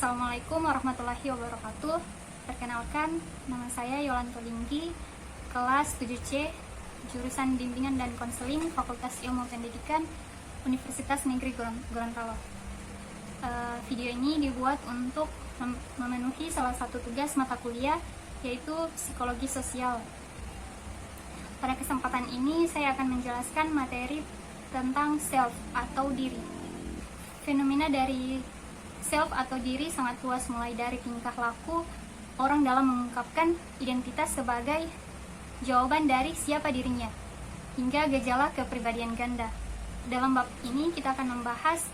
Assalamualaikum warahmatullahi wabarakatuh. Perkenalkan, nama saya Yolanto Linggi, kelas 7C, jurusan Bimbingan dan Konseling, Fakultas Ilmu Pendidikan, Universitas Negeri Gorontalo. Video ini dibuat untuk memenuhi salah satu tugas mata kuliah, yaitu Psikologi Sosial. Pada kesempatan ini, saya akan menjelaskan materi tentang self atau diri. Fenomena dari self atau diri sangat luas, mulai dari tingkah laku orang dalam mengungkapkan identitas sebagai jawaban dari siapa dirinya, hingga gejala kepribadian ganda. Dalam bab ini kita akan membahas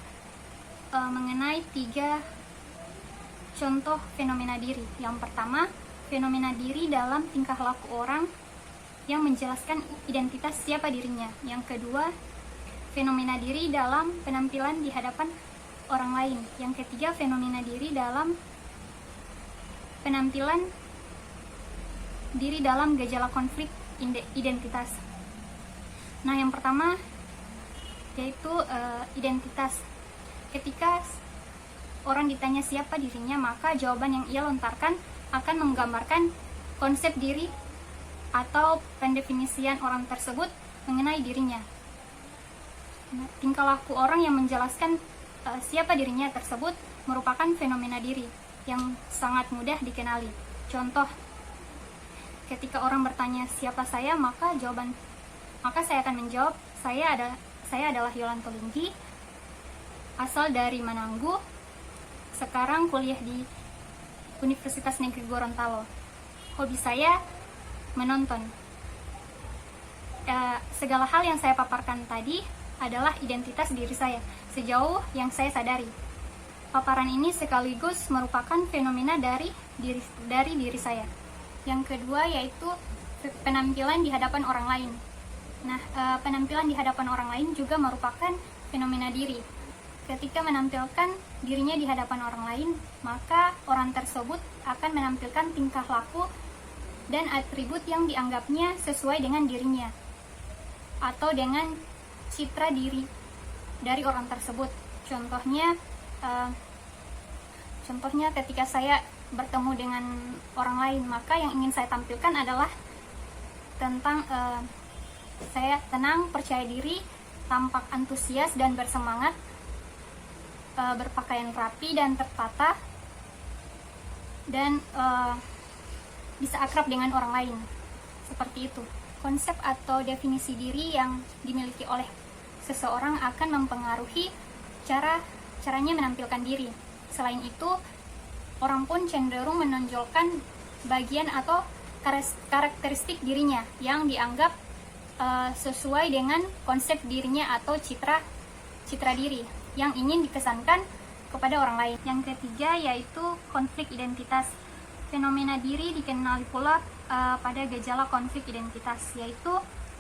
mengenai 3 contoh fenomena diri. Yang pertama, fenomena diri dalam tingkah laku orang yang menjelaskan identitas siapa dirinya. Yang kedua, fenomena diri dalam penampilan di hadapan orang lain. Yang ketiga, fenomena diri dalam penampilan diri dalam gejala konflik identitas. Nah, yang pertama yaitu identitas. Ketika orang ditanya siapa dirinya, maka jawaban yang ia lontarkan akan menggambarkan konsep diri atau pendefinisian orang tersebut mengenai dirinya. Tingkah laku orang yang menjelaskan siapa dirinya tersebut merupakan fenomena diri yang sangat mudah dikenali. Contoh, ketika orang bertanya siapa saya, maka saya akan menjawab, saya adalah Yolanto Linggi, asal dari Mananggu, sekarang kuliah di Universitas Negeri Gorontalo. Hobi saya menonton. Segala hal yang saya paparkan tadi adalah identitas diri saya, sejauh yang saya sadari. Paparan ini sekaligus merupakan fenomena dari diri saya. Yang kedua yaitu penampilan di hadapan orang lain. Nah, penampilan di hadapan orang lain juga merupakan fenomena diri. Ketika menampilkan dirinya di hadapan orang lain, maka orang tersebut akan menampilkan tingkah laku dan atribut yang dianggapnya sesuai dengan dirinya, atau dengan citra diri dari orang tersebut. Contohnya ketika saya bertemu dengan orang lain, maka yang ingin saya tampilkan adalah tentang saya tenang, percaya diri, tampak antusias dan bersemangat, berpakaian rapi dan tertata, dan bisa akrab dengan orang lain. Seperti itu. Konsep atau definisi diri yang dimiliki oleh seseorang akan mempengaruhi caranya menampilkan diri. Selain itu, orang pun cenderung menonjolkan bagian atau karakteristik dirinya yang dianggap sesuai dengan konsep dirinya atau citra diri yang ingin dikesankan kepada orang lain. Yang ketiga yaitu konflik identitas. Fenomena diri dikenali pula pada gejala konflik identitas, yaitu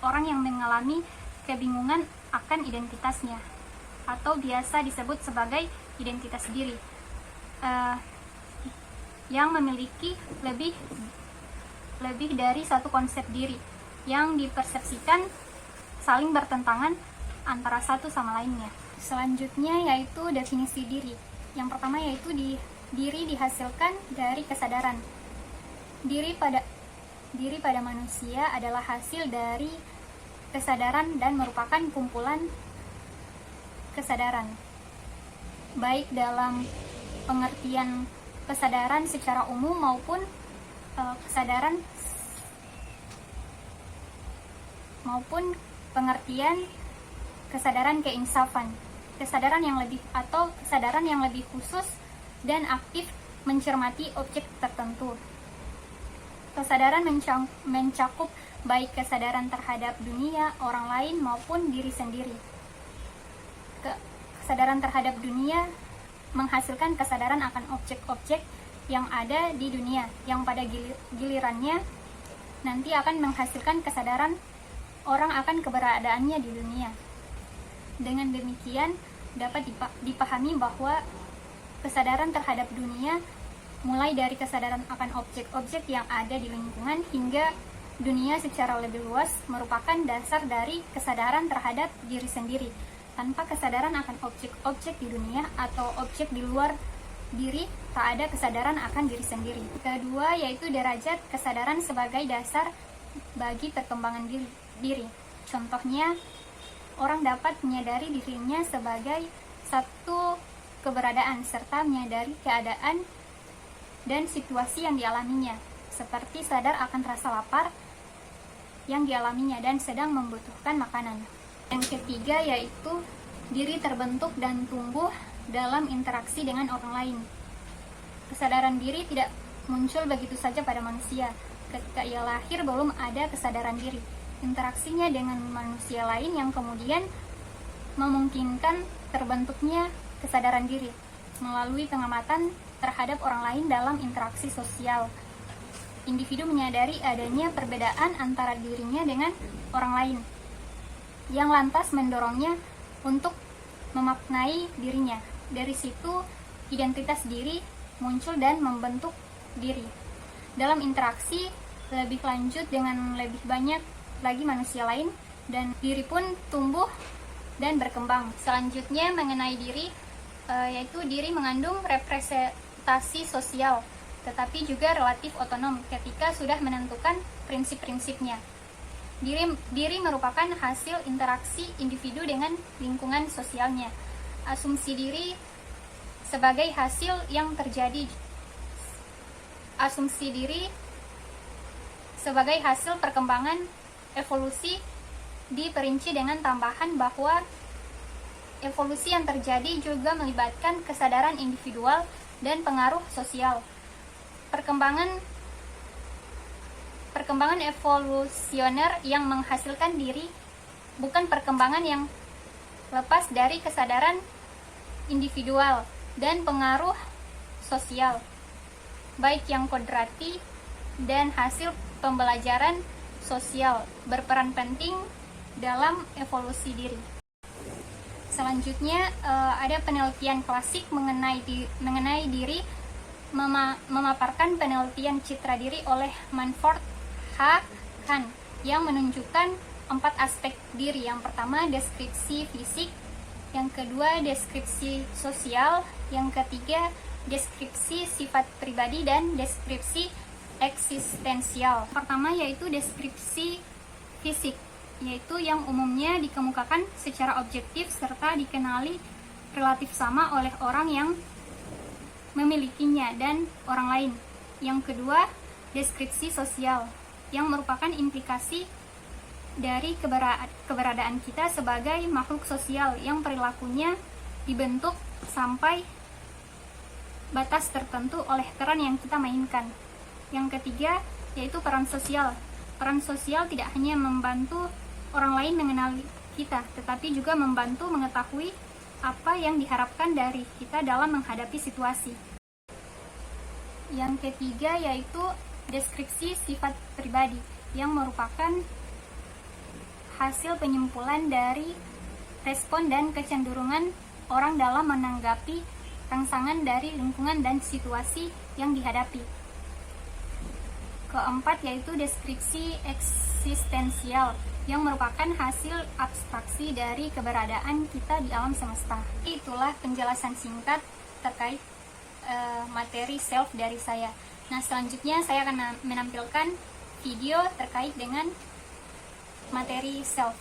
orang yang mengalami kebingungan akan identitasnya, atau biasa disebut sebagai identitas diri, yang memiliki lebih dari satu konsep diri yang dipersepsikan saling bertentangan antara satu sama lainnya. Selanjutnya yaitu definisi diri. Yang pertama yaitu diri dihasilkan dari kesadaran. Diri pada manusia adalah hasil dari kesadaran dan merupakan kumpulan kesadaran, baik dalam pengertian kesadaran secara umum maupun pengertian kesadaran keinsafan, kesadaran yang lebih khusus dan aktif mencermati objek tertentu. Kesadaran mencakup baik kesadaran terhadap dunia, orang lain, maupun diri sendiri. Kesadaran terhadap dunia menghasilkan kesadaran akan objek-objek yang ada di dunia, yang pada gilirannya nanti akan menghasilkan kesadaran orang akan keberadaannya di dunia. Dengan demikian, dapat dipahami bahwa kesadaran terhadap dunia mulai dari kesadaran akan objek-objek yang ada di lingkungan hingga dunia secara lebih luas merupakan dasar dari kesadaran terhadap diri sendiri. Tanpa kesadaran akan objek-objek di dunia atau objek di luar diri, tak ada kesadaran akan diri sendiri. Kedua, yaitu derajat kesadaran sebagai dasar bagi perkembangan diri. Contohnya, orang dapat menyadari dirinya sebagai satu keberadaan serta menyadari keadaan dan situasi yang dialaminya, seperti sadar akan rasa lapar yang dialaminya dan sedang membutuhkan makanan. Yang ketiga yaitu diri terbentuk dan tumbuh dalam interaksi dengan orang lain. Kesadaran diri tidak muncul begitu saja pada manusia. Ketika ia lahir belum ada kesadaran diri. Interaksinya dengan manusia lain yang kemudian memungkinkan terbentuknya kesadaran diri melalui pengamatan terhadap orang lain dalam interaksi sosial. Individu menyadari adanya perbedaan antara dirinya dengan orang lain, yang lantas mendorongnya untuk memaknai dirinya. Dari situ, identitas diri muncul dan membentuk diri. Dalam interaksi lebih lanjut dengan lebih banyak lagi manusia lain, dan diri pun tumbuh dan berkembang. Selanjutnya mengenai diri, yaitu diri mengandung representasi sosial, tetapi juga relatif otonom ketika sudah menentukan prinsip-prinsipnya. Diri merupakan hasil interaksi individu dengan lingkungan sosialnya. Asumsi diri sebagai hasil yang terjadi. Asumsi diri sebagai hasil perkembangan evolusi diperinci dengan tambahan bahwa evolusi yang terjadi juga melibatkan kesadaran individual dan pengaruh sosial. Perkembangan evolusioner yang menghasilkan diri bukan perkembangan yang lepas dari kesadaran individual dan pengaruh sosial, baik yang kodrati dan hasil pembelajaran sosial berperan penting dalam evolusi diri. Selanjutnya ada penelitian klasik mengenai diri, memaparkan penelitian citra diri oleh Manford H. Kahn yang menunjukkan 4 aspek diri. Yang pertama deskripsi fisik, yang kedua deskripsi sosial, yang ketiga deskripsi sifat pribadi, dan deskripsi eksistensial. Pertama yaitu deskripsi fisik, yaitu yang umumnya dikemukakan secara objektif serta dikenali relatif sama oleh orang yang memilikinya dan orang lain. Yang kedua, deskripsi sosial, yang merupakan implikasi dari keberadaan kita sebagai makhluk sosial yang perilakunya dibentuk sampai batas tertentu oleh peran yang kita mainkan. Yang ketiga, yaitu peran sosial. Peran sosial tidak hanya membantu orang lain mengenali kita, tetapi juga membantu mengetahui apa yang diharapkan dari kita dalam menghadapi situasi. Yang ketiga yaitu deskripsi sifat pribadi, yang merupakan hasil penyimpulan dari respon dan kecenderungan orang dalam menanggapi rangsangan dari lingkungan dan situasi yang dihadapi. Keempat yaitu deskripsi eksistensial, yang merupakan hasil abstraksi dari keberadaan kita di alam semesta. Itulah penjelasan singkat terkait materi self dari saya. Nah, selanjutnya saya akan menampilkan video terkait dengan materi self.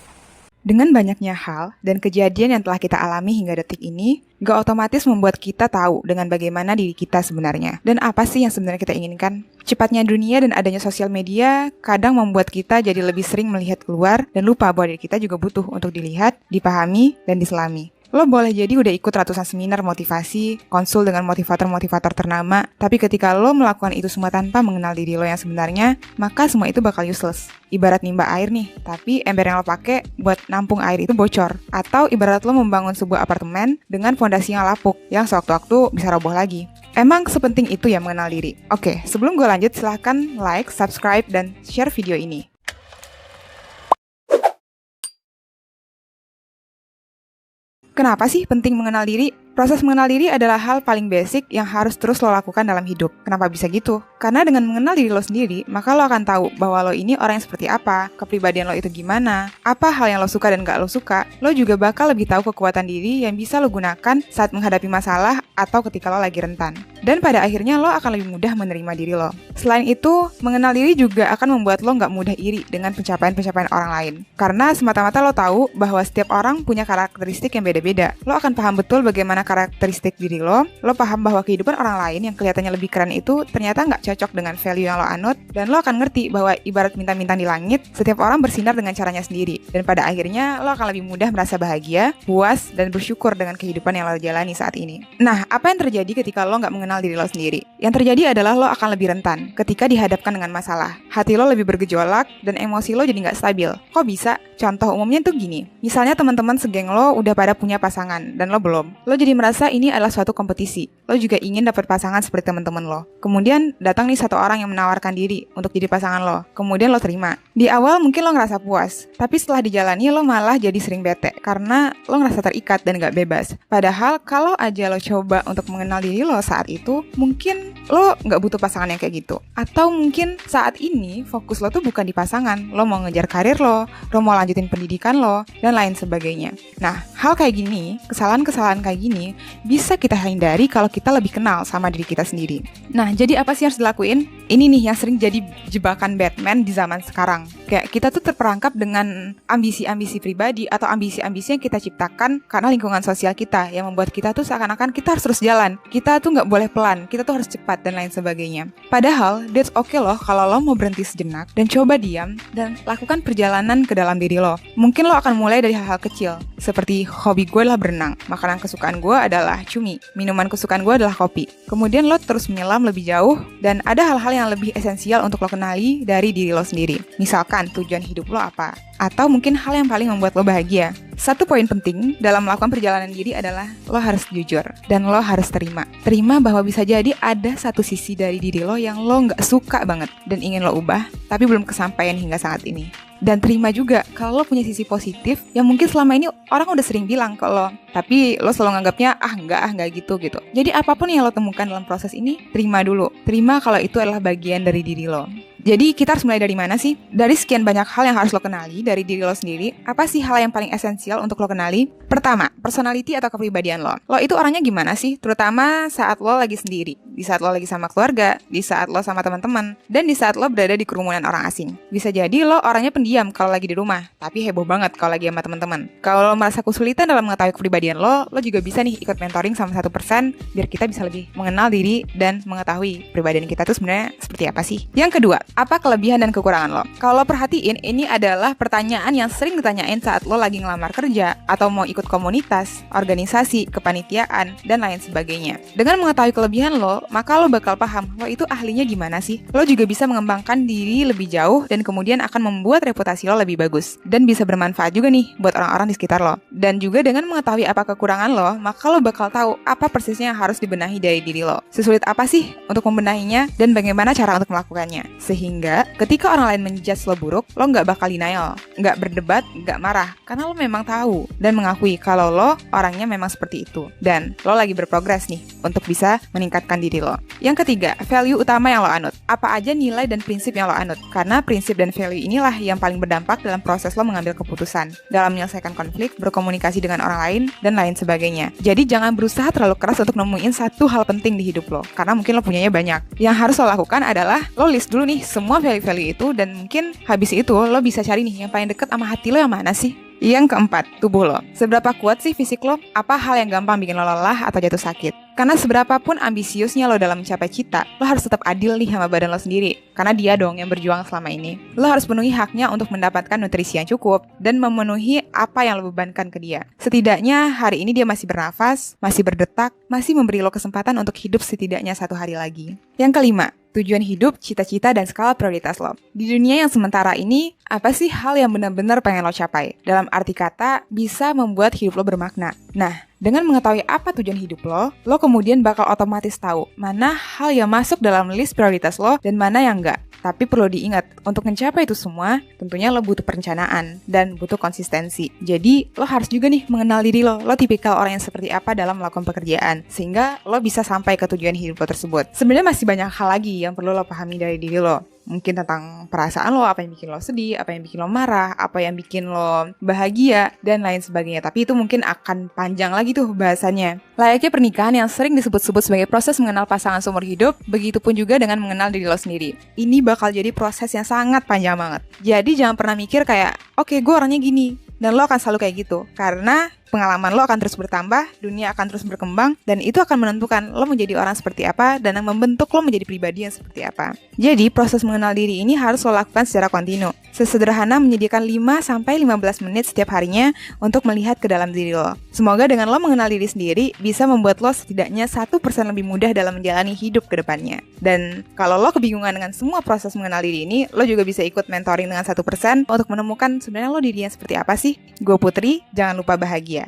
Dengan banyaknya hal dan kejadian yang telah kita alami hingga detik ini, gak otomatis membuat kita tahu dengan bagaimana diri kita sebenarnya. Dan apa sih yang sebenarnya kita inginkan? Cepatnya dunia dan adanya sosial media kadang membuat kita jadi lebih sering melihat keluar dan lupa bahwa diri kita juga butuh untuk dilihat, dipahami, dan diselami. Lo boleh jadi udah ikut ratusan seminar motivasi, konsul dengan motivator-motivator ternama, tapi ketika lo melakukan itu semua tanpa mengenal diri lo yang sebenarnya, maka semua itu bakal useless. Ibarat nimba air nih, tapi ember yang lo pakai buat nampung air itu bocor. Atau ibarat lo membangun sebuah apartemen dengan fondasi yang lapuk, yang sewaktu-waktu bisa roboh lagi. Emang sepenting itu ya mengenal diri? Oke, sebelum gue lanjut, silahkan like, subscribe, dan share video ini. Kenapa sih penting mengenal diri? Proses mengenal diri adalah hal paling basic yang harus terus lo lakukan dalam hidup. Kenapa bisa gitu? Karena dengan mengenal diri lo sendiri, maka lo akan tahu bahwa lo ini orang yang seperti apa, kepribadian lo itu gimana, apa hal yang lo suka dan gak lo suka. Lo juga bakal lebih tahu kekuatan diri yang bisa lo gunakan saat menghadapi masalah atau ketika lo lagi rentan. Dan pada akhirnya lo akan lebih mudah menerima diri lo. Selain itu, mengenal diri juga akan membuat lo gak mudah iri dengan pencapaian-pencapaian orang lain. Karena semata-mata lo tahu bahwa setiap orang punya karakteristik yang beda-beda. Lo akan paham betul bagaimana karakteristik diri lo paham bahwa kehidupan orang lain yang kelihatannya lebih keren itu ternyata nggak cocok dengan value yang lo anut, dan lo akan ngerti bahwa ibarat bintang-bintang di langit, setiap orang bersinar dengan caranya sendiri, dan pada akhirnya lo akan lebih mudah merasa bahagia, puas, dan bersyukur dengan kehidupan yang lo jalani saat ini. Nah, apa yang terjadi ketika lo nggak mengenal diri lo sendiri? Yang terjadi adalah lo akan lebih rentan ketika dihadapkan dengan masalah. Hati lo lebih bergejolak, dan emosi lo jadi nggak stabil. Kok bisa? Contoh umumnya tuh gini, misalnya teman-teman segeng lo udah pada punya pasangan, dan lo belum. Lo jadi merasa ini adalah suatu kompetisi. Lo juga ingin dapat pasangan seperti teman-teman lo. Kemudian datang nih satu orang yang menawarkan diri untuk jadi pasangan lo. Kemudian lo terima. Di awal mungkin lo ngerasa puas, tapi setelah dijalani lo malah jadi sering bete karena lo ngerasa terikat dan gak bebas. Padahal kalau aja lo coba untuk mengenal diri lo saat itu, mungkin lo gak butuh pasangan yang kayak gitu. Atau mungkin saat ini fokus lo tuh bukan di pasangan. Lo mau ngejar karir lo mau lanjutin pendidikan lo, dan lain sebagainya. Nah, hal kayak gini, kesalahan-kesalahan kayak gini bisa kita hindari kalau kita lebih kenal sama diri kita sendiri. Nah, jadi apa sih yang harus dilakuin? Ini nih yang sering jadi jebakan Batman di zaman sekarang. Kayak kita tuh terperangkap dengan ambisi-ambisi pribadi atau ambisi-ambisi yang kita ciptakan karena lingkungan sosial kita yang membuat kita tuh seakan-akan kita harus terus jalan. Kita tuh nggak boleh pelan, kita tuh harus cepat dan lain sebagainya. Padahal, that's okay loh kalau lo mau berhenti sejenak dan coba diam dan lakukan perjalanan ke dalam diri lo. Mungkin lo akan mulai dari hal-hal kecil, seperti hobi gue adalah berenang, makanan kesukaan gue adalah cumi, minuman kesukaan gue adalah kopi. Kemudian lo terus menyelam lebih jauh, dan ada hal-hal yang lebih esensial untuk lo kenali dari diri lo sendiri. Misalkan tujuan hidup lo apa, atau mungkin hal yang paling membuat lo bahagia. Satu poin penting dalam melakukan perjalanan diri adalah lo harus jujur dan lo harus terima. Terima bahwa bisa jadi ada satu sisi dari diri lo yang lo nggak suka banget dan ingin lo ubah, tapi belum kesampaian hingga saat ini. Dan terima juga kalau lo punya sisi positif yang mungkin selama ini orang udah sering bilang ke lo, tapi lo selalu nganggapnya enggak gitu. Jadi apapun yang lo temukan dalam proses ini, terima dulu. Terima kalau itu adalah bagian dari diri lo. Jadi kita harus mulai dari mana sih? Dari sekian banyak hal yang harus lo kenali dari diri lo sendiri, apa sih hal yang paling esensial untuk lo kenali? Pertama, personality atau kepribadian lo. Lo itu orangnya gimana sih? Terutama saat lo lagi sendiri, di saat lo lagi sama keluarga, di saat lo sama teman-teman, dan di saat lo berada di kerumunan orang asing. Bisa jadi lo orangnya pendiam kalau lagi di rumah, tapi heboh banget kalau lagi sama teman-teman. Kalau lo merasa kesulitan dalam mengetahui kepribadian lo juga bisa nih ikut mentoring sama 1% biar kita bisa lebih mengenal diri dan mengetahui kepribadian kita tuh sebenarnya seperti apa sih. Yang kedua, apa kelebihan dan kekurangan lo? Kalau lo perhatiin, ini adalah pertanyaan yang sering ditanyain saat lo lagi ngelamar kerja atau mau ikut komunitas, organisasi, kepanitiaan, dan lain sebagainya. Dengan mengetahui kelebihan lo, maka lo bakal paham lo itu ahlinya gimana sih. Lo juga bisa mengembangkan diri lebih jauh dan kemudian akan membuat reputasi lo lebih bagus dan bisa bermanfaat juga nih buat orang-orang di sekitar lo. Dan juga dengan mengetahui apa kekurangan lo, maka lo bakal tahu apa persisnya yang harus dibenahi dari diri lo. Sesulit apa sih untuk membenahinya dan bagaimana cara untuk melakukannya. Sehingga ketika orang lain menjudge lo buruk, lo nggak bakal denial, nggak berdebat, nggak marah, karena lo memang tahu dan mengakui kalau lo orangnya memang seperti itu dan lo lagi berprogres nih untuk bisa meningkatkan diri lo. Yang ketiga, value utama yang lo anut. Apa aja nilai dan prinsip yang lo anut? Karena prinsip dan value inilah yang paling berdampak dalam proses lo mengambil keputusan, dalam menyelesaikan konflik, berkomunikasi dengan orang lain, dan lain sebagainya. Jadi jangan berusaha terlalu keras untuk nemuin satu hal penting di hidup lo, karena mungkin lo punyanya banyak. Yang harus lo lakukan adalah lo list dulu nih semua value-value itu, dan mungkin habis itu lo bisa cari nih yang paling deket sama hati lo yang mana sih. Yang keempat, tubuh lo. Seberapa kuat sih fisik lo? Apa hal yang gampang bikin lo lelah atau jatuh sakit? Karena seberapapun ambisiusnya lo dalam mencapai cita, lo harus tetap adil nih sama badan lo sendiri. Karena dia dong yang berjuang selama ini. Lo harus penuhi haknya untuk mendapatkan nutrisi yang cukup dan memenuhi apa yang lo bebankan ke dia. Setidaknya hari ini dia masih bernafas, masih berdetak, masih memberi lo kesempatan untuk hidup setidaknya 1 hari lagi. Yang kelima, tujuan hidup, cita-cita, dan skala prioritas lo. Di dunia yang sementara ini, apa sih hal yang benar-benar pengen lo capai? Dalam arti kata, bisa membuat hidup lo bermakna. Nah, Dengan mengetahui apa tujuan hidup lo kemudian bakal otomatis tahu mana hal yang masuk dalam list prioritas lo dan mana yang enggak. Tapi perlu diingat, untuk mencapai itu semua, tentunya lo butuh perencanaan dan butuh konsistensi. Jadi, lo harus juga nih mengenal diri lo tipikal orang yang seperti apa dalam melakukan pekerjaan, sehingga lo bisa sampai ke tujuan hidup lo tersebut. Sebenarnya masih banyak hal lagi yang perlu lo pahami dari diri lo. Mungkin tentang perasaan lo, apa yang bikin lo sedih, apa yang bikin lo marah, apa yang bikin lo bahagia, dan lain sebagainya. Tapi itu mungkin akan panjang lagi tuh bahasannya. Layaknya pernikahan yang sering disebut-sebut sebagai proses mengenal pasangan seumur hidup, begitupun juga dengan mengenal diri lo sendiri. Ini bakal jadi proses yang sangat panjang banget. Jadi jangan pernah mikir kayak, oke, gue orangnya gini. Dan lo akan selalu kayak gitu. Karena pengalaman lo akan terus bertambah, dunia akan terus berkembang, dan itu akan menentukan lo menjadi orang seperti apa, dan yang membentuk lo menjadi pribadi yang seperti apa. Jadi, proses mengenal diri ini harus lo lakukan secara kontinu. Sesederhana menyediakan 5-15 menit setiap harinya untuk melihat ke dalam diri lo. Semoga dengan lo mengenal diri sendiri, bisa membuat lo setidaknya 1% lebih mudah dalam menjalani hidup ke depannya. Dan kalau lo kebingungan dengan semua proses mengenal diri ini, lo juga bisa ikut mentoring dengan 1% untuk menemukan sebenarnya lo dirinya seperti apa sih. Gue Putri, jangan lupa bahagia.